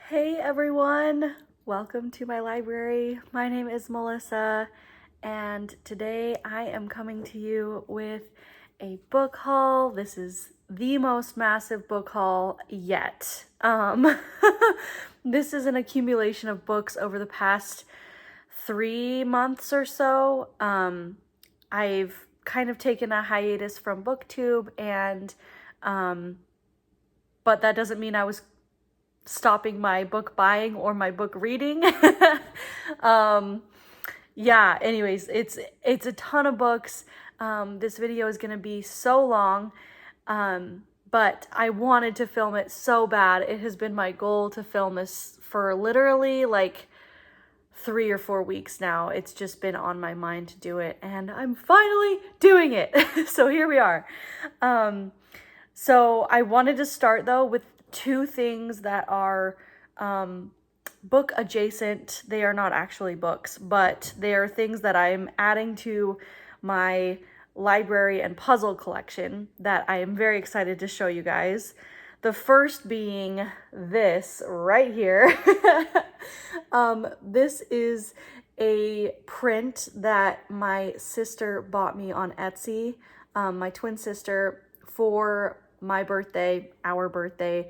Hey everyone, welcome to my library. My name is Melissa, and today I am coming to you with a book haul. This is the most massive book haul yet. This is an accumulation of books over the past 3 months or so. I've kind of taken a hiatus from Booktube, and but that doesn't mean I was stopping my book buying or my book reading. Yeah, anyways, it's a ton of books. This video is gonna be so long, but I wanted to film it so bad. It has been my goal to film this for literally like 3 or 4 weeks now. It's just been on my mind to do it, and I'm finally doing it. So here we are. So I wanted to start though with two things that are book adjacent. They are not actually books, but they are things that I'm adding to my library and puzzle collection that I am very excited to show you guys. The first being this right here. This is a print that my sister bought me on Etsy, my twin sister, for my birthday, our birthday.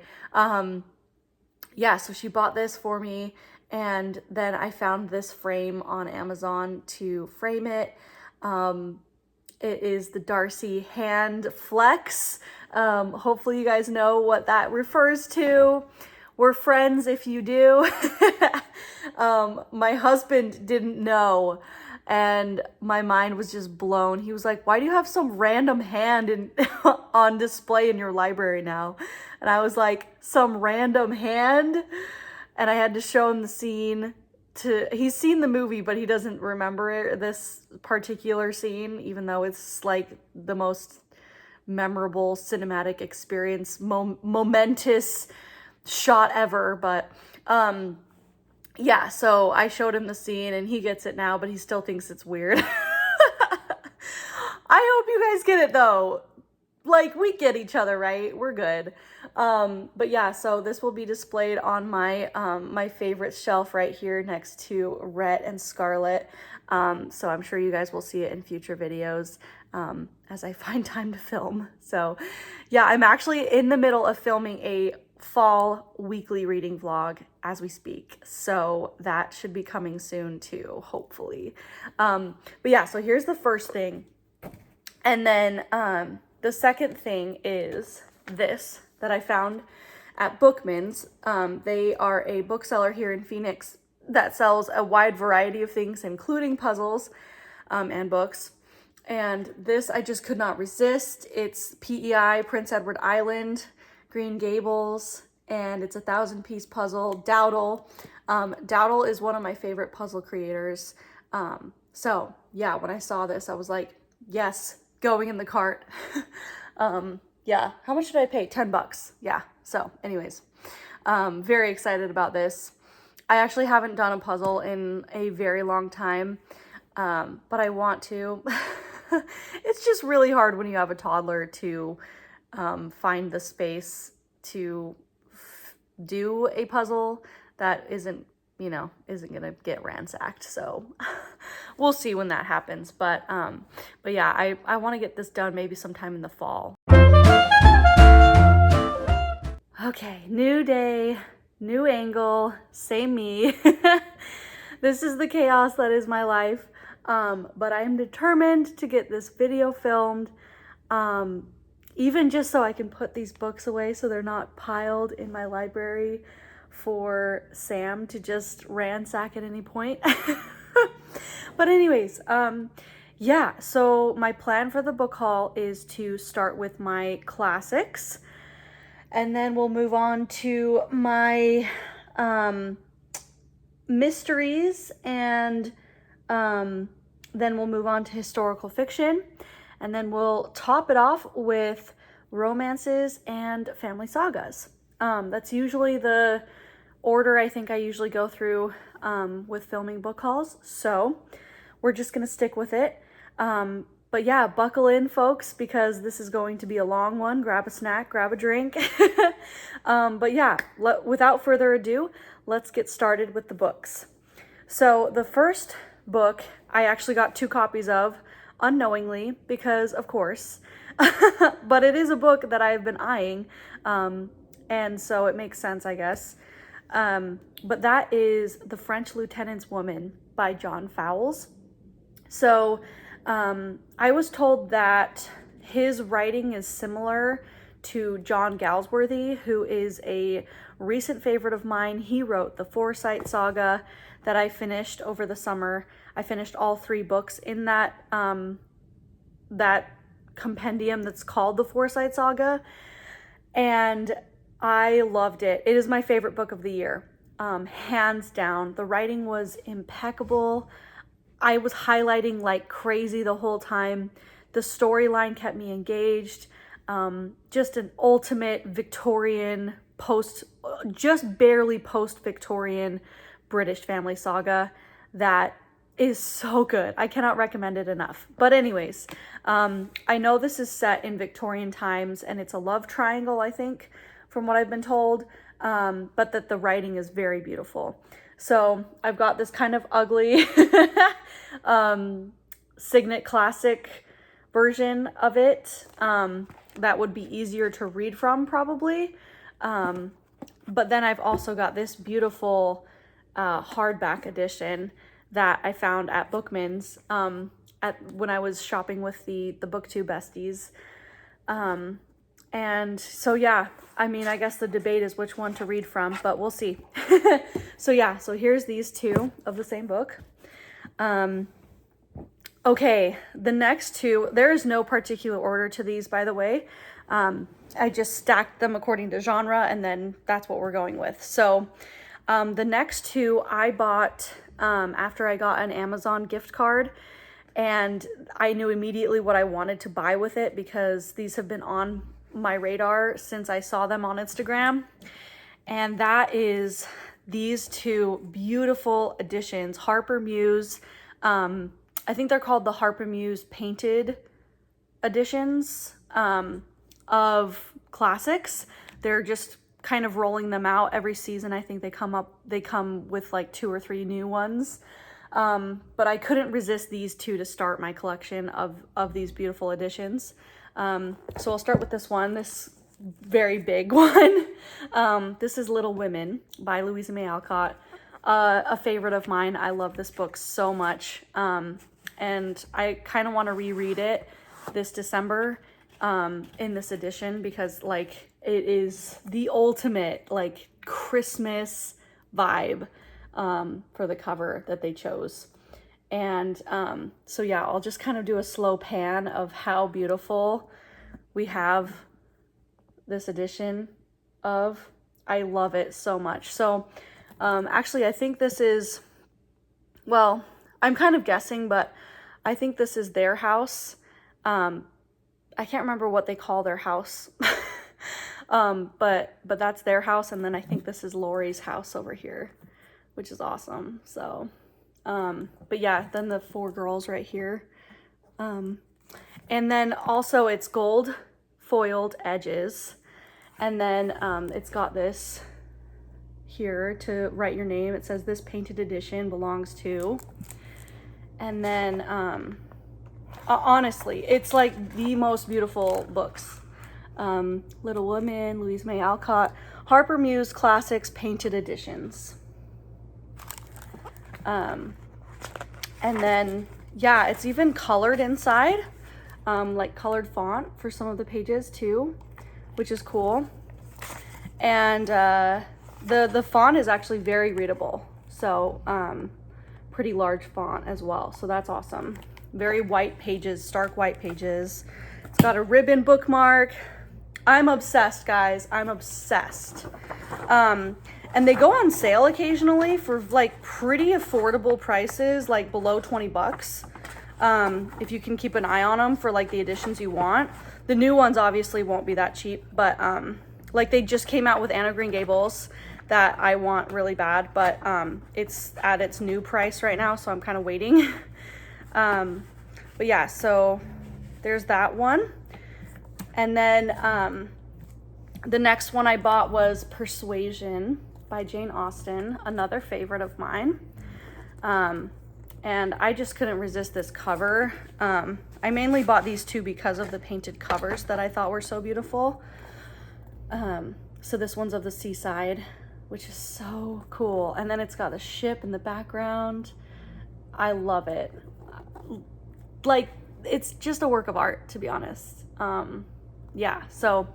Yeah, so she bought this for me, and then I found this frame on Amazon to frame it. It is the Darcy hand flex. Hopefully you guys know what that refers to. We're friends if you do. My husband didn't know, and my mind was just blown. He was like, why do you have some random hand on display in your library now? And I was like, some random hand? And I had to show him the scene. He's seen the movie, but he doesn't remember this particular scene, even though it's like the most memorable cinematic experience, momentous shot ever. But yeah, so I showed him the scene and he gets it now, but he still thinks it's weird. I hope you guys get it though. Like, we get each other, right? We're good. But yeah, so this will be displayed on my my favorite shelf right here next to Rhett and Scarlet. So I'm sure you guys will see it in future videos as I find time to film. So yeah, I'm actually in the middle of filming a fall weekly reading vlog as we speak, so that should be coming soon too, hopefully. But yeah, so here's the first thing, and then the second thing is this that I found at Bookman's. They are a bookseller here in Phoenix that sells a wide variety of things, including puzzles and books. And this I just could not resist. It's PEI, Prince Edward Island, Green Gables, and it's a 1,000-piece puzzle. Dowdle. Dowdle is one of my favorite puzzle creators. So yeah, when I saw this, I was like, yes, going in the cart. Yeah, how much did I pay? $10. Yeah, so anyways, very excited about this. I actually haven't done a puzzle in a very long time, but I want to. It's just really hard when you have a toddler to find the space to do a puzzle that isn't gonna get ransacked. So we'll see when that happens. But yeah, I want to get this done maybe sometime in the fall. Okay, new day, new angle, same me. This is the chaos that is my life. But I am determined to get this video filmed, even just so I can put these books away so they're not piled in my library for Sam to just ransack at any point. But anyways, yeah, so my plan for the book haul is to start with my classics, and then we'll move on to my mysteries, and then we'll move on to historical fiction, and then we'll top it off with romances and family sagas. That's usually the order I think I usually go with filming book hauls, so we're just gonna stick with it. But yeah, buckle in, folks, because this is going to be a long one. Grab a snack, grab a drink. But yeah, without further ado, let's get started with the books. So the first book I actually got 2 copies of unknowingly because, of course, but it is a book that I've been eyeing, and so it makes sense, I guess. But that is The French Lieutenant's Woman by John Fowles. So I was told that his writing is similar to John Galsworthy, who is a recent favorite of mine. He wrote the Foresight saga that I finished over the summer. I finished all 3 books in that that compendium that's called the Foresight saga, and I loved it. It is my favorite book of the year, hands down. The writing was impeccable. I was highlighting like crazy the whole time. The storyline kept me engaged. Just an ultimate Victorian just barely post-Victorian British family saga that is so good. I cannot recommend it enough. But anyways, I know this is set in Victorian times and it's a love triangle, I think, from what I've been told, but that the writing is very beautiful. So I've got this kind of ugly Signet Classic version of it that would be easier to read from probably. But then I've also got this beautiful hardback edition that I found at Bookman's when I was shopping with the Booktube Besties. And so yeah, I mean, I guess the debate is which one to read from, but we'll see. So yeah, so here's these 2 of the same book. Okay, the next 2, there is no particular order to these, by the way. I just stacked them according to genre, and then that's what we're going with. So the next 2 I bought after I got an Amazon gift card, and I knew immediately what I wanted to buy with it because these have been on my radar since I saw them on Instagram. And that is these 2 beautiful editions, Harper Muse. I think they're called the Harper Muse painted editions of classics. They're just kind of rolling them out every season. I think they come with like 2 or 3 new ones. But I couldn't resist these 2 to start my collection of these beautiful editions. So I'll start with this one, this very big one. This is Little Women by Louisa May Alcott, a favorite of mine. I love this book so much. And I kind of want to reread it this December in this edition because like it is the ultimate like Christmas vibe for the cover that they chose. And so yeah, I'll just kind of do a slow pan of how beautiful we have this edition of. I love it so much. So actually I think this is, well, I'm kind of guessing, but I think this is their house. I can't remember what they call their house. But that's their house, and then I think this is Lori's house over here, which is awesome. So but yeah, then the 4 girls right here. And then also it's gold foiled edges, and then it's got this here to write your name. It says this painted edition belongs to, and then honestly, it's like the most beautiful books. Little Women, Louisa May Alcott, Harper Muse Classics painted editions. And then yeah, it's even colored inside, like colored font for some of the pages too, which is cool. And the font is actually very readable, so pretty large font as well, so that's awesome. Very white pages, stark white pages. It's got a ribbon bookmark. I'm obsessed, guys. I'm obsessed. And they go on sale occasionally for like pretty affordable prices, like below 20 bucks. If you can keep an eye on them for like the editions you want. The new ones obviously won't be that cheap, but like they just came out with Anne of Green Gables that I want really bad, but it's at its new price right now, so I'm kind of waiting. But yeah, so there's that one. And then the next one I bought was Persuasion by Jane Austen, another favorite of mine. And I just couldn't resist this cover. I mainly bought these two because of the painted covers that I thought were so beautiful. So this one's of the seaside, which is so cool. And then it's got the ship in the background. I love it. Like, it's just a work of art, to be honest. Yeah, so,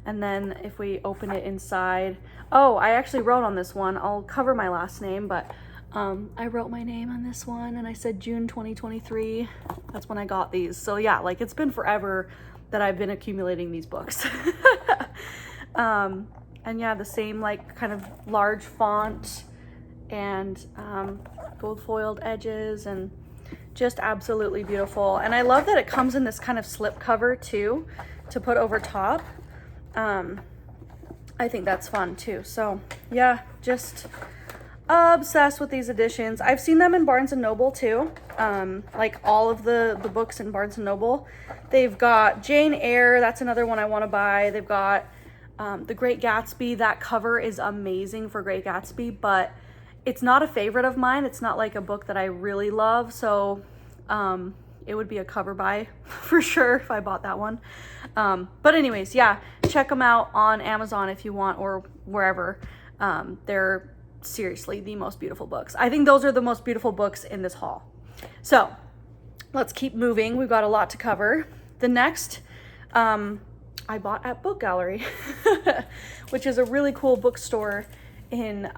and then if we open it inside, oh, I actually wrote on this one, I'll cover my last name, but I wrote my name on this one and I said June 2023. That's when I got these. So yeah, like it's been forever that I've been accumulating these books. And yeah, the same like kind of large font and gold foiled edges, and just absolutely beautiful. And I love that it comes in this kind of slip cover too to put over top. I think that's fun too. So yeah, just obsessed with these editions. I've seen them in Barnes & Noble too. Like all of the books in Barnes & Noble. They've got Jane Eyre, that's another one I want to buy. They've got The Great Gatsby. That cover is amazing for Great Gatsby, but it's not a favorite of mine. It's not like a book that I really love, so it would be a cover buy for sure if I bought that one. But anyways, yeah, check them out on Amazon if you want, or wherever. They're seriously the most beautiful books. I think those are the most beautiful books in this haul. So let's keep moving. We've got a lot to cover. The next I bought at Book Gallery, which is a really cool bookstore in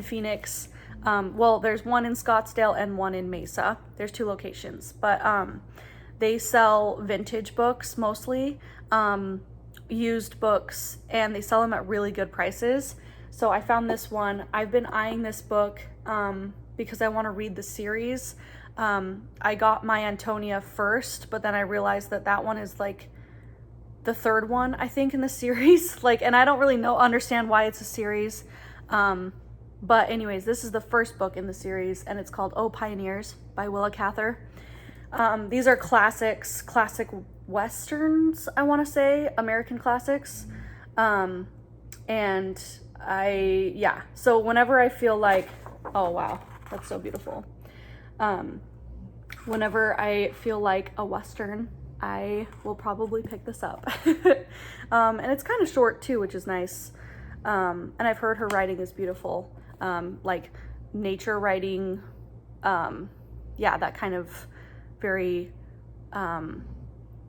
Phoenix. Well, there's one in Scottsdale and one in Mesa. There's two locations, but they sell vintage books mostly, used books, and they sell them at really good prices. So I found this one. I've been eyeing this book because I want to read the series. I got my Antonia first, but then I realized that that one is like the third one, I think, in the series. Like, and I don't really understand why it's a series. But anyways, this is the first book in the series, and it's called Oh Pioneers by Willa Cather. These are classics, classic Westerns, I want to say, American classics. And yeah, so whenever I feel like, oh wow, that's so beautiful. Whenever I feel like a Western, I will probably pick this up. And it's kind of short too, which is nice. And I've heard her writing is beautiful. Like nature writing, yeah, that kind of very,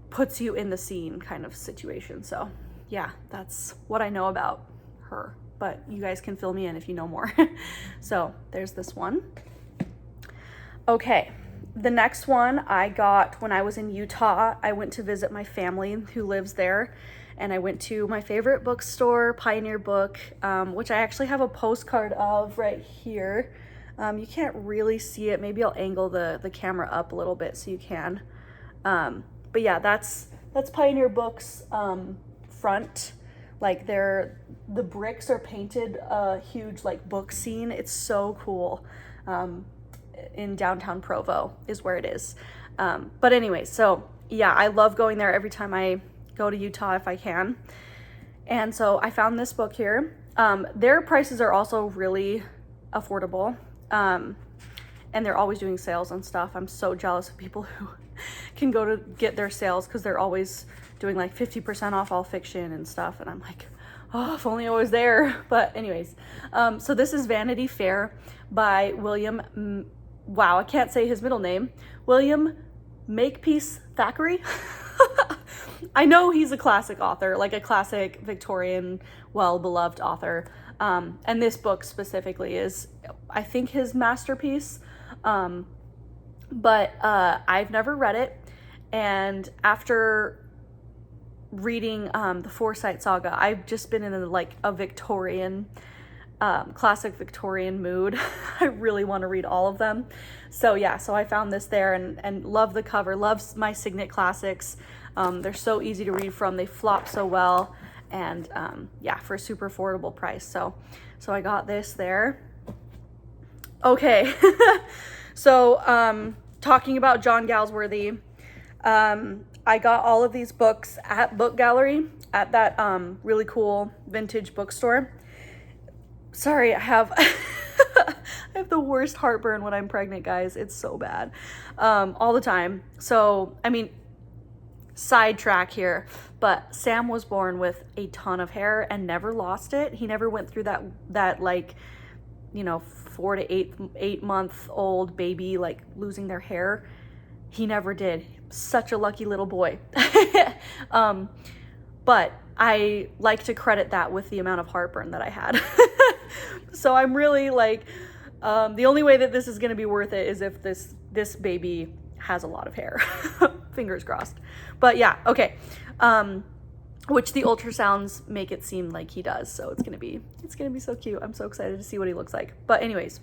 puts you in the scene kind of situation. So yeah, that's what I know about her, but you guys can fill me in if you know more. So there's this one. Okay, the next one I got when I was in Utah. I went to visit my family who lives there, and I went to my favorite bookstore, Pioneer Book, which I actually have a postcard of right here. You can't really see it. Maybe I'll angle the camera up a little bit so you can. But yeah, that's Pioneer Book's front. Like the bricks are painted a huge like book scene. It's so cool. In downtown Provo is where it is. But anyway, so yeah, I love going there every time I go to Utah if I can. And so I found this book here. Their prices are also really affordable. And they're always doing sales and stuff. I'm so jealous of people who can go to get their sales, because they're always doing like 50% off all fiction and stuff. And I'm like, oh, if only I was there. But anyways, so this is Vanity Fair by William, wow, I can't say his middle name, William Makepeace Thackeray. I know he's a classic author, like a classic Victorian, well-beloved author. And this book specifically is, I think, his masterpiece. But I've never read it. And after reading the Forsyte Saga, I've just been in a Victorian, classic Victorian mood. I really want to read all of them. So yeah, so I found this there and love the cover, love my Signet classics. They're so easy to read from, they flop so well, and yeah, for a super affordable price. So I got this there. Okay, so talking about John Galsworthy, I got all of these books at Book Gallery at that really cool vintage bookstore. Sorry, I have I have the worst heartburn when I'm pregnant, guys. It's so bad. All the time. So, I mean, sidetrack here, but Sam was born with a ton of hair and never lost it. He never went through that like, you know, 4 to 8 month old baby like losing their hair. He never did. Such a lucky little boy. But I like to credit that with the amount of heartburn that I had. So I'm really like, the only way that this is going to be worth it is if this baby has a lot of hair. Fingers crossed. But yeah, okay. Which the ultrasounds make it seem like he does. So it's gonna be so cute. I'm so excited to see what he looks like. But anyways,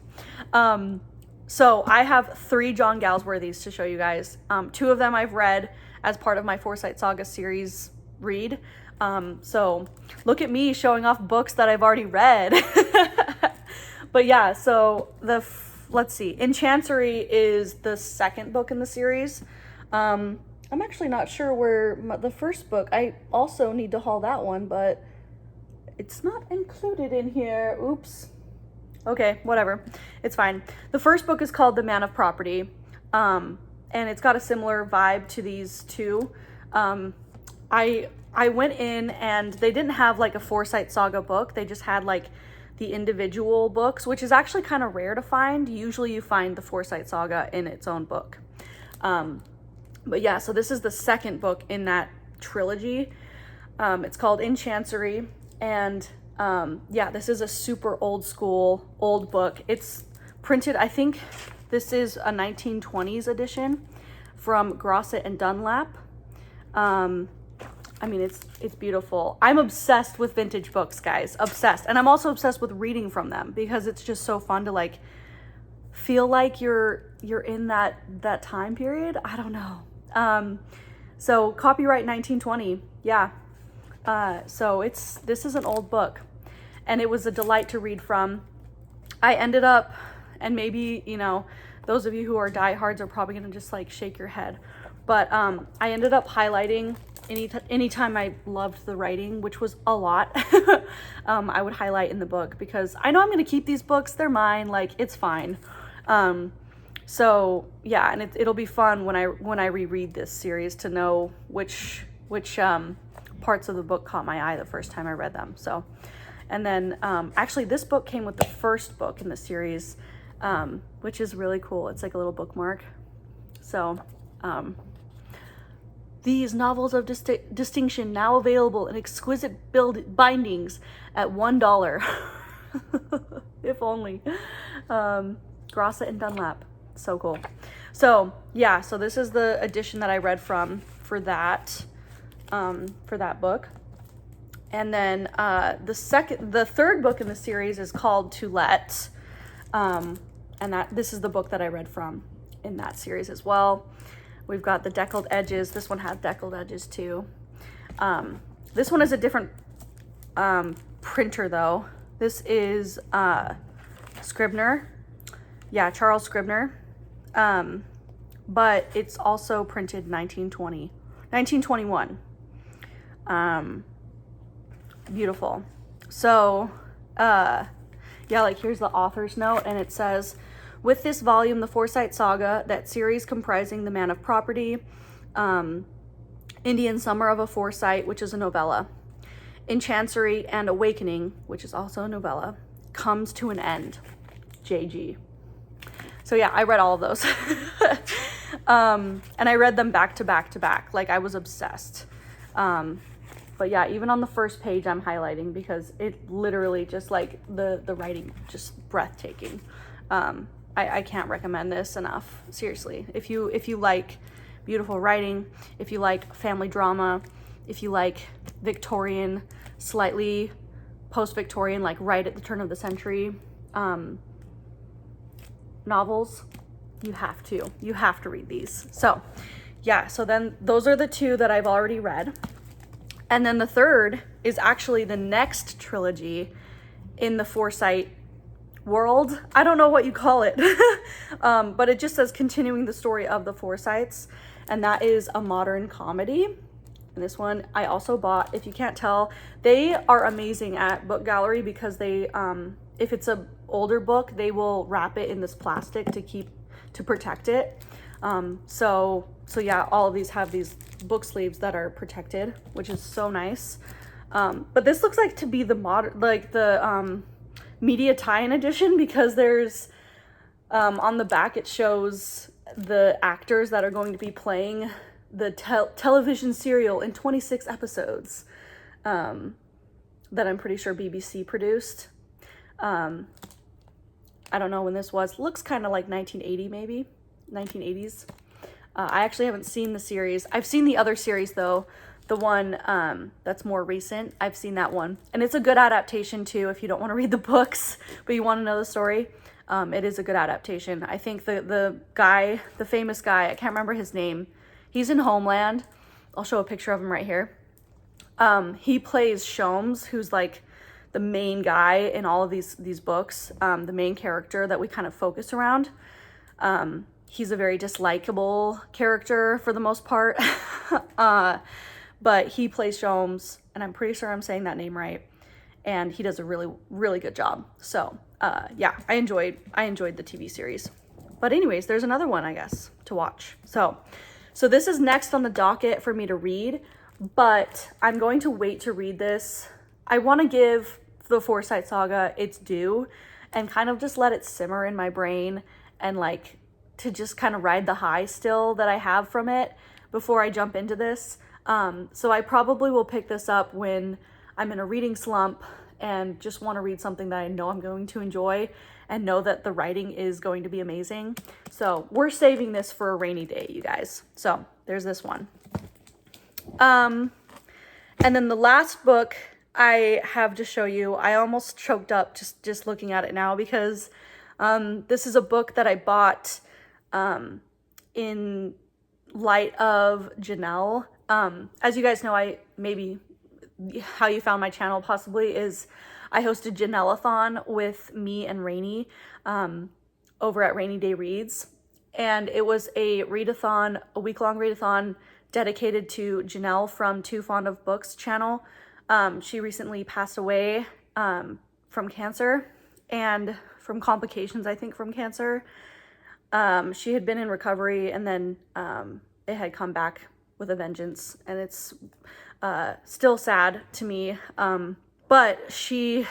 so I have 3 John Galsworthys to show you guys. 2 of them I've read as part of my Forsyte Saga series read. So look at me showing off books that I've already read. But yeah, so let's see. Enchancer is the 2nd book in the series. I'm actually not sure where the first book, I also need to haul that one, but it's not included in here. Oops. Okay, whatever. It's fine. The first book is called The Man of Property. And it's got a similar vibe to these 2. I went in and they didn't have like a Forsyte Saga book. They just had like the individual books, which is actually kind of rare to find. Usually you find the Forsyte Saga in its own book. But yeah, so this is the 2nd book in that trilogy. It's called Enchancer, and yeah, this is a super old book. It's printed, I think this is a 1920s edition from Grosset and Dunlap. I mean, it's beautiful. I'm obsessed with vintage books, guys. Obsessed. And I'm also obsessed with reading from them because it's just so fun to like feel like you're in that time period. I don't know. So copyright 1920. Yeah. So this is an old book and it was a delight to read from. I ended up, and maybe, you know, those of you who are diehards are probably going to just like shake your head. But I ended up highlighting anytime I loved the writing, which was a lot. I would highlight in the book because I know I'm going to keep these books. They're mine. Like, it's fine. So yeah, and it'll be fun when I reread this series to know which parts of the book caught my eye the first time I read them. So, and then actually this book came with the first book in the series, which is really cool. It's like a little bookmark. So, these novels of distinction now available in exquisite bindings at $1. If only. Grosset and Dunlap. So cool. So yeah, so this is the edition that I read from for that book. And then the third book in the series is called To Let. And this is the book that I read from in that series as well. We've got the deckled edges. This one has deckled edges too. This one is a different printer though. This is Scribner. Yeah, Charles Scribner. But it's also printed 1921. Beautiful. So, yeah, like here's the author's note, and it says, with this volume, the Forsyte Saga, that series comprising The Man of Property, Indian Summer of a Forsyte, which is a novella, Enchancer, and Awakening, which is also a novella, comes to an end. JG. So yeah, I read all of those. And I read them back to back to back. Like, I was obsessed. But yeah, even on the first page, I'm highlighting because it literally just like the writing, just breathtaking. I can't recommend this enough. Seriously. If you like beautiful writing, if you like family drama, if you like Victorian, slightly post-Victorian, like right at the turn of the century, novels, you have to read these. So yeah, so then those are the 2 that I've already read. And then the third is actually the next trilogy in the Forsyte world. I don't know what you call it. But it just says continuing the story of the Forsytes. and that is a modern comedy. And this one I also bought. If you can't tell, they are amazing at Book Gallery because they, if it's a older book, they will wrap it in this plastic to protect it. So yeah, all of these have these book sleeves that are protected, which is so nice. But this looks like to be the modern, like the media tie-in edition, because there's, on the back it shows the actors that are going to be playing the television serial in 26 episodes, that I'm pretty sure BBC produced. I don't know when this was. Looks kind of like 1980, maybe 1980s. I actually haven't seen the series. I've seen the other series though, the one that's more recent. I've seen that one, and it's a good adaptation too if you don't want to read the books but you want to know the story. It is a good adaptation. I think the guy, the famous guy, I can't remember his name, he's in Homeland. I'll show a picture of him right here. He plays Sholmes, who's like the main guy in all of these books, the main character that we kind of focus around. He's a very dislikable character for the most part, but he plays Sholmes, and I'm pretty sure I'm saying that name right, and he does a really, really good job. So yeah, I enjoyed the TV series. But anyways, there's another one, I guess, to watch. So this is next on the docket for me to read, but I'm going to wait to read this. I want to give the Forsyte Saga its due and kind of just let it simmer in my brain, and like to just kind of ride the high still that I have from it before I jump into this. So I probably will pick this up when I'm in a reading slump and just want to read something that I know I'm going to enjoy and know that the writing is going to be amazing. So we're saving this for a rainy day, you guys. So there's this one. And then the last book I have to show you, I almost choked up just looking at it now, because this is a book that I bought in light of Janelle. As you guys know, maybe how you found my channel possibly is I hosted Janelle-a-thon with me and Rainy over at Rainy Day Reads, and it was a readathon, a week-long readathon dedicated to Janelle from Too Fond of Books channel. She recently passed away from cancer and from complications, I think, from cancer. She had been in recovery, and then it had come back with a vengeance, and it's still sad to me. But she,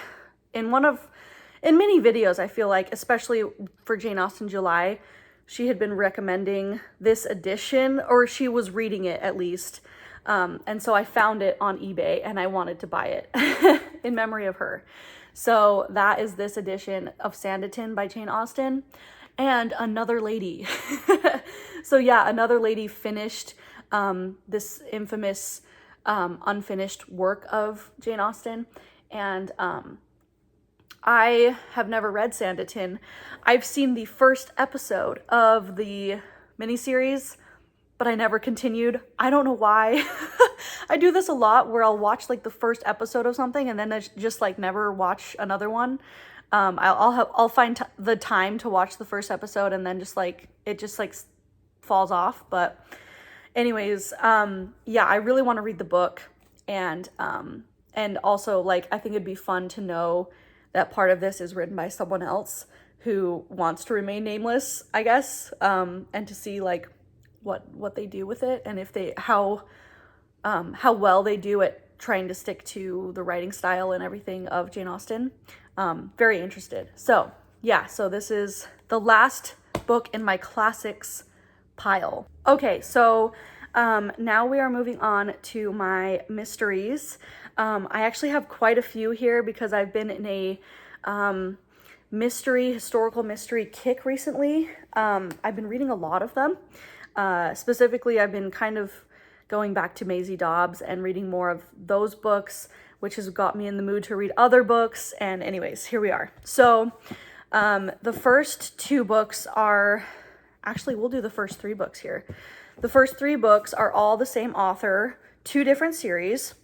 in many videos, I feel like, especially for Jane Austen July, she had been recommending this edition, or she was reading it at least. And so I found it on eBay and I wanted to buy it in memory of her. So that is this edition of Sanditon by Jane Austen. And Another Lady. So yeah, Another Lady finished this infamous unfinished work of Jane Austen. And I have never read Sanditon. I've seen the first episode of the miniseries, but I never continued. I don't know why. I do this a lot where I'll watch like the first episode of something and then I just like never watch another one. I'll find the time to watch the first episode and then it just falls off. But anyways, yeah, I really want to read the book, and also like I think it'd be fun to know that part of this is written by someone else who wants to remain nameless, I guess, and to see like what they do with it, and if they how well they do at trying to stick to the writing style and everything of Jane Austen. Very interested. So yeah, so this is the last book in my classics pile. Okay, so now we are moving on to my mysteries. I actually have quite a few here because I've been in a historical mystery kick recently. I've been reading a lot of them. Specifically, I've been kind of going back to Maisie Dobbs and reading more of those books, which has got me in the mood to read other books. And anyways, here we are. So the first two books are, actually we'll do the first three books here. The first three books are all the same author, two different series.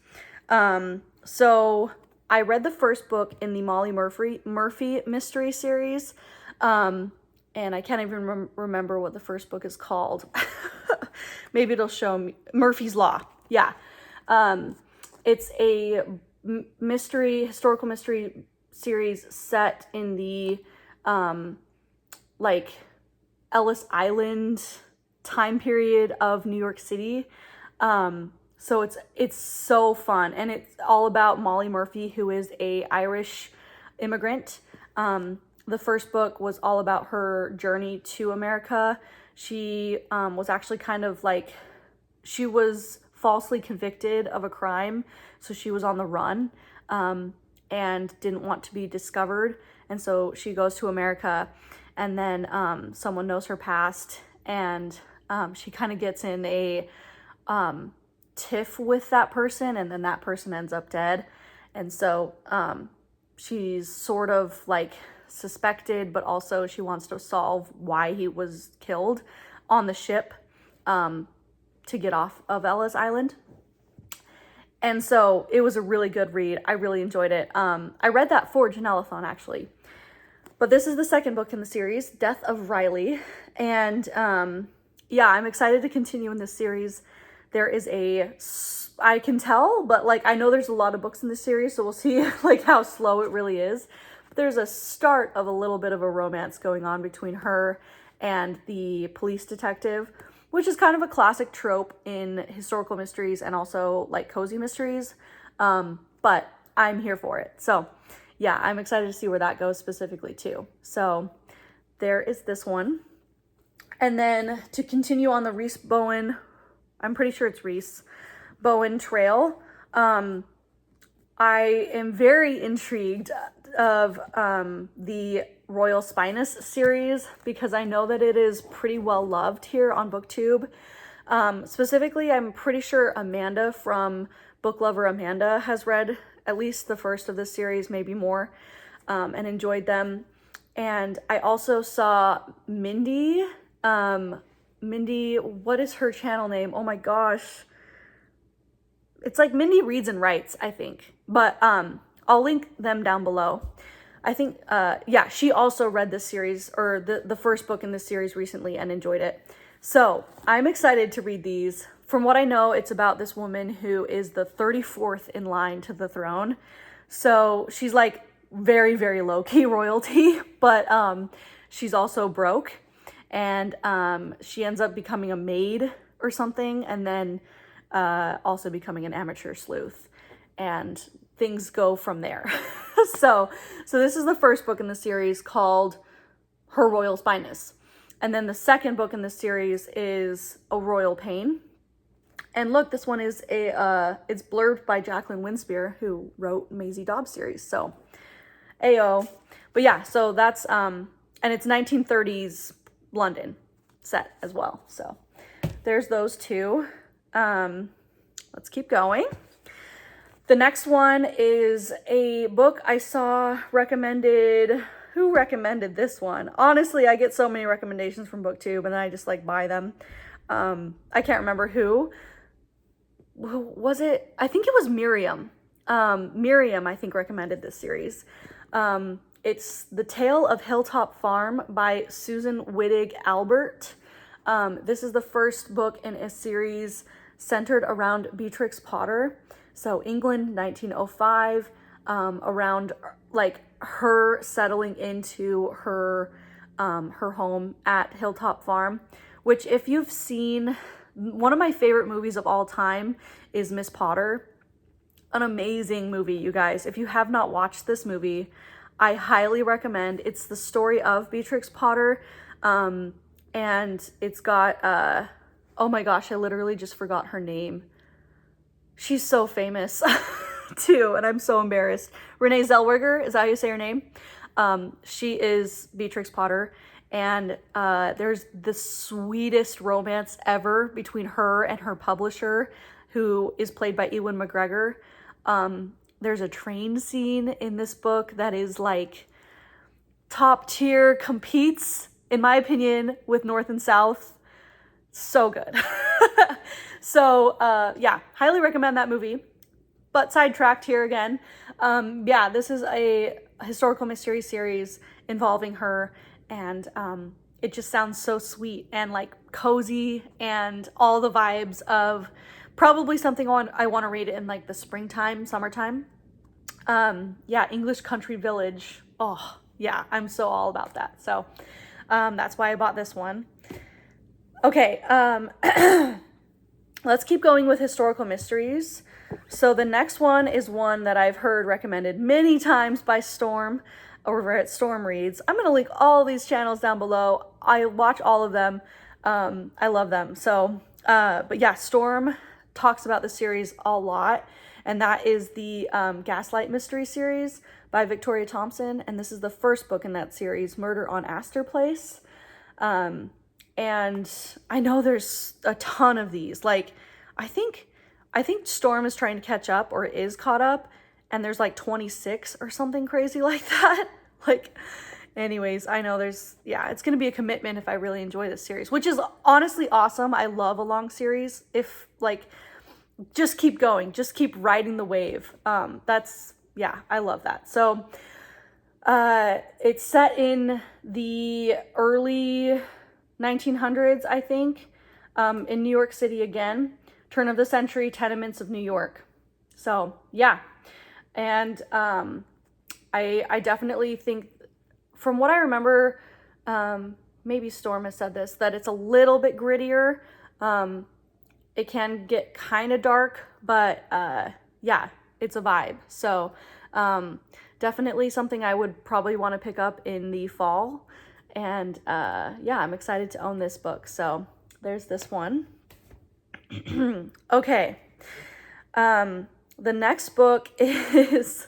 So I read the first book in the Molly Murphy mystery series. And and I can't even remember what the first book is called. Maybe it'll show me. Murphy's Law. Yeah. It's a historical mystery series set in the like Ellis Island time period of New York City. So it's so fun, and it's all about Molly Murphy, who is a Irish immigrant. The first book was all about her journey to America. She was actually kind of like, she was falsely convicted of a crime, so she was on the run, and didn't want to be discovered, and so she goes to America, and then someone knows her past, and she kind of gets in a tiff with that person, and then that person ends up dead, and so she's sort of like suspected, but also she wants to solve why he was killed on the ship to get off of Ellis Island. And so it was a really good read. I really enjoyed it. I read that for Janelle-a-thon, actually. But this is the second book in the series, Death of Riley. And yeah, I'm excited to continue in this series. There is I can tell, but like, I know there's a lot of books in this series, so we'll see like how slow it really is. But there's a start of a little bit of a romance going on between her and the police detective, which is kind of a classic trope in historical mysteries and also like cozy mysteries. But I'm here for it. So yeah, I'm excited to see where that goes specifically too. So there is this one. And then to continue on the Rhys Bowen, I'm pretty sure it's Rhys Bowen trail. I am very intrigued of the Royal Spinous series, because I know that it is pretty well loved here on Booktube. Specifically, I'm pretty sure Amanda from Book Lover Amanda has read at least the first of this series, maybe more, and enjoyed them. And I also saw Mindy, what is her channel name? Oh my gosh. It's like Mindy Reads and Writes, I think. But I'll link them down below. I think, yeah, she also read this series, or the first book in this series recently, and enjoyed it. So I'm excited to read these. From what I know, it's about this woman who is the 34th in line to the throne. So she's like very, very low-key royalty, but she's also broke. And she ends up becoming a maid or something, and then also becoming an amateur sleuth. And things go from there. So this is the first book in the series, called Her Royal Spinous. And then the second book in the series is A Royal Pain. And look, this one is it's blurbed by Jacqueline Winspear, who wrote Maisie Dobbs series. So, ayo. But yeah, so that's, and it's 1930s London set as well. So there's those two. Let's keep going. The next one is a book I saw recommended. Who recommended this one? Honestly, I get so many recommendations from Booktube, and then I just like buy them. I can't remember who was it? I think it was Miriam. Miriam, I think, recommended this series. It's The Tale of Hilltop Farm by Susan Wittig Albert. This is the first book in a series centered around Beatrix Potter. So England, 1905, around like her settling into her home at Hilltop Farm, which, if you've seen, one of my favorite movies of all time is Miss Potter. An amazing movie, you guys. If you have not watched this movie, I highly recommend. It's the story of Beatrix Potter, and it's got, oh my gosh, I literally just forgot her name. She's so famous too, and I'm so embarrassed. Renee Zellweger, is that how you say her name? She is Beatrix Potter, and there's the sweetest romance ever between her and her publisher, who is played by Ewan McGregor. There's a train scene in this book that is like top tier, competes, in my opinion, with North and South. So good. So yeah, highly recommend that movie. But sidetracked here again. Yeah, this is a historical mystery series involving her, and it just sounds so sweet and like cozy and all the vibes of probably something I want to read in like the springtime, summertime. Yeah, English Country Village. Oh, yeah, I'm so all about that. So that's why I bought this one. Okay, let's keep going with historical mysteries. So the next one is one that I've heard recommended many times by Storm over at Storm Reads. I'm going to link all these channels down below. I watch all of them. I love them. So, but yeah, Storm talks about the series a lot. And that is the Gaslight mystery series by Victoria Thompson. And this is the first book in that series, Murder on Astor Place. And I know there's a ton of these. Like, I think Storm is trying to catch up or is caught up, and there's like 26 or something crazy like that. Like, anyways, I know it's going to be a commitment if I really enjoy this series, which is honestly awesome. I love a long series. If like, just keep going, just keep riding the wave. I love that. So, it's set in the early 1900s, I think, in New York City again. Turn of the century, tenements of New York. So yeah, and I definitely think, from what I remember, maybe Storm has said this, that it's a little bit grittier. It can get kind of dark, but yeah, it's a vibe. So definitely something I would probably want to pick up in the fall. And yeah, I'm excited to own this book. So there's this one. Okay. The next book is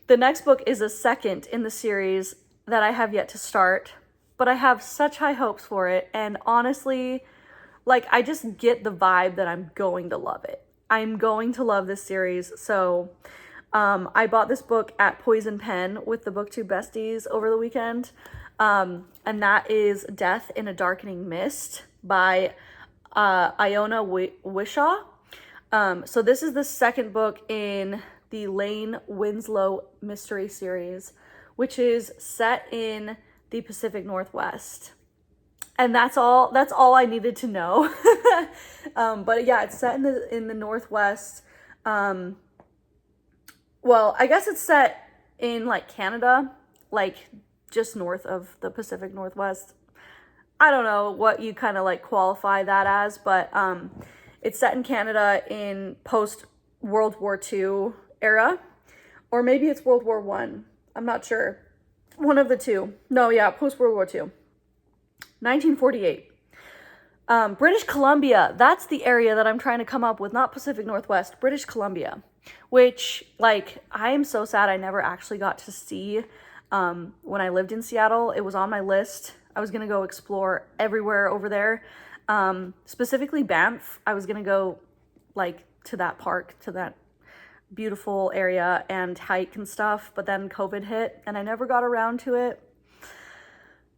a second in the series that I have yet to start, but I have such high hopes for it. And honestly, like, I just get the vibe that I'm going to love it. I'm going to love this series. So I bought this book at Poison Pen with the Booktube Besties over the weekend. And that is Death in a Darkening Mist by Iona Wishaw. So this is the second book in the Lane Winslow mystery series, which is set in the Pacific Northwest. And that's all I needed to know. But yeah, it's set in the Northwest. Well, I guess it's set in like Canada, like just north of the Pacific Northwest. I don't know what you kind of like qualify that as, but it's set in Canada in post World War II era, or maybe it's World War One. I'm not sure. One of the two. No, yeah, post World War II. 1948. British Columbia. That's the area that I'm trying to come up with, not Pacific Northwest, British Columbia, which, like, I am so sad I never actually got to see when I lived in Seattle. It was on my list. I was going to go explore everywhere over there. Specifically Banff. I was going to go like to that park, to that beautiful area and hike and stuff, but then COVID hit and I never got around to it.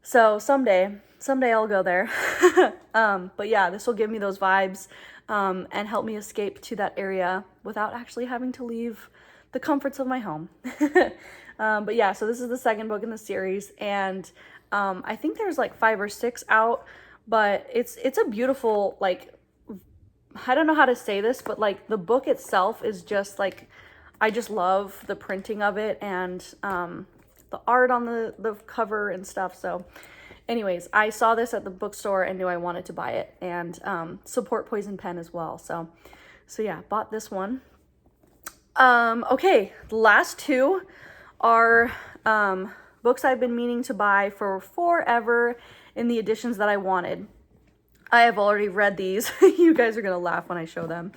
So someday I'll go there. But yeah, this will give me those vibes and help me escape to that area without actually having to leave the comforts of my home. But yeah, so this is the second book in the series, and I think there's like 5 or 6 out, but it's a beautiful, like, I don't know how to say this, but like the book itself is just like, I just love the printing of it and the art on the cover and stuff. So anyways, I saw this at the bookstore and knew I wanted to buy it and support Poison Pen as well. So yeah, bought this one. Okay, the last two are books I've been meaning to buy for forever in the editions that I wanted. I have already read these. You guys are gonna laugh when I show them.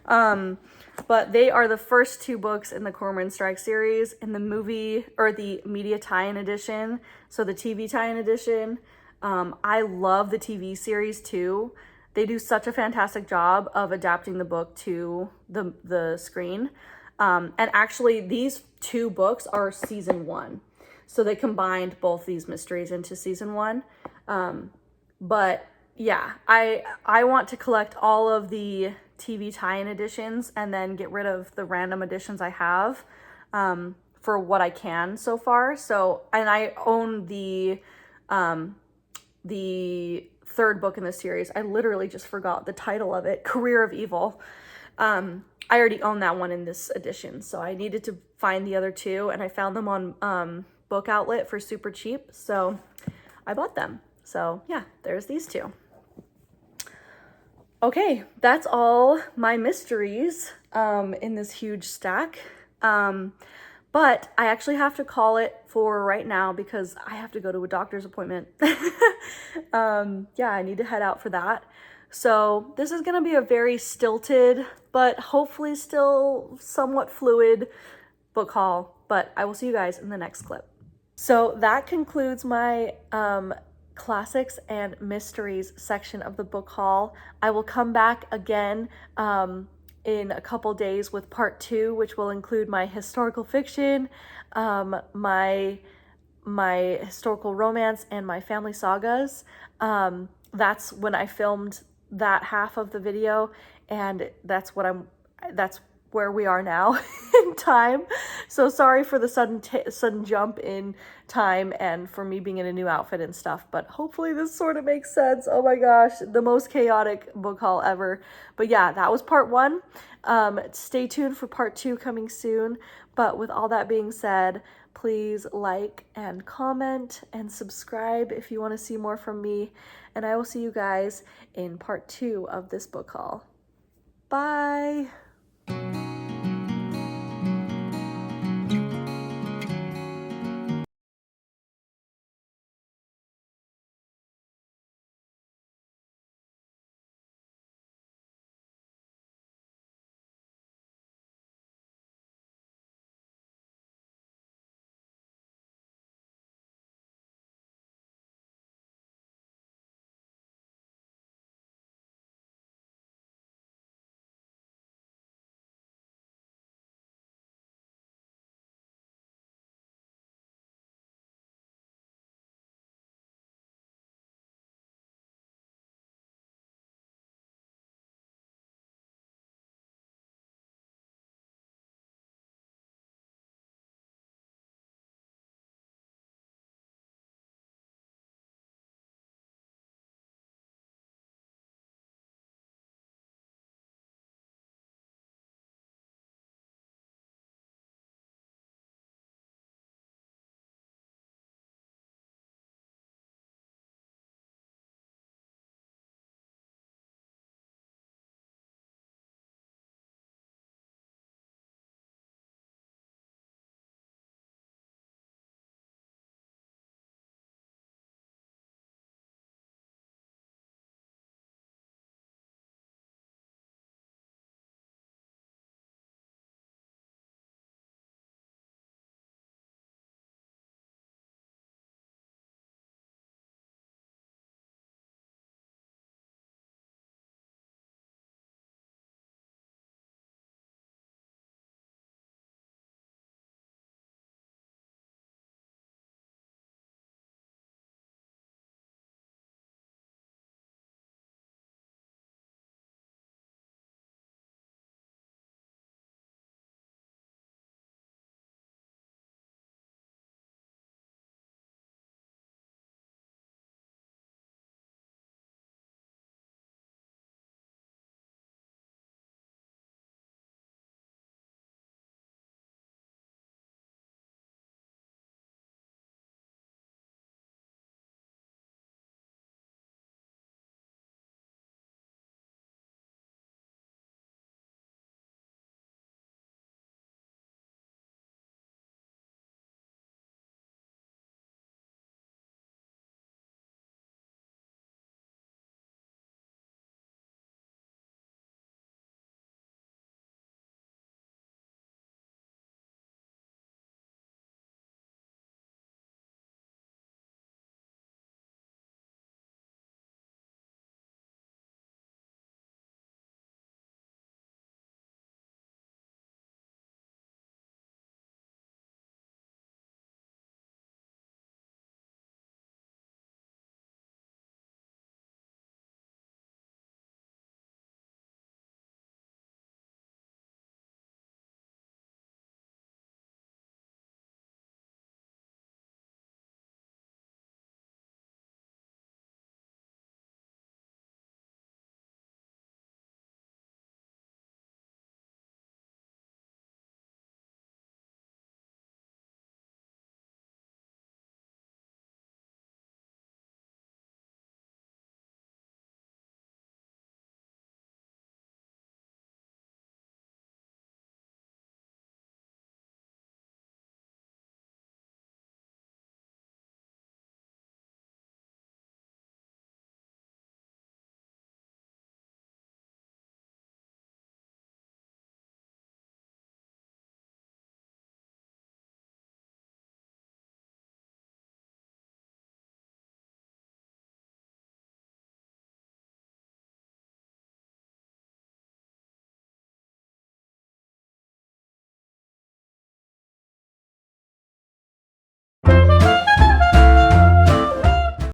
But they are the first 2 books in the Cormoran Strike series in the movie, or the media tie-in edition. So the TV tie-in edition. I love the TV series too. They do such a fantastic job of adapting the book to the screen. And actually these 2 books are season 1. So they combined both these mysteries into season 1. But yeah, I want to collect all of the TV tie-in editions and then get rid of the random editions I have for what I can so far. So, and I own the the third book in the series. I literally just forgot the title of it, Career of Evil. I already own that one in this edition, so I needed to find the other two, and I found them on Book Outlet for super cheap, so I bought them. So yeah, there's these two. Okay, that's all my mysteries in this huge stack. But I actually have to call it for right now because I have to go to a doctor's appointment. Yeah, I need to head out for that. So this is going to be a very stilted, but hopefully still somewhat fluid book haul. But I will see you guys in the next clip. So that concludes my classics and mysteries section of the book haul. I will come back again in a couple days with part 2, which will include my historical fiction, my historical romance, and my family sagas. That's when I filmed that half of the video, and that's where we are now in time. So sorry for the sudden jump in time and for me being in a new outfit and stuff, but hopefully this sort of makes sense. Oh my gosh, the most chaotic book haul ever. But yeah, that was part 1. Stay tuned for part 2 coming soon. But with all that being said, please like and comment and subscribe if you want to see more from me. And I will see you guys in part 2 of this book haul. Bye!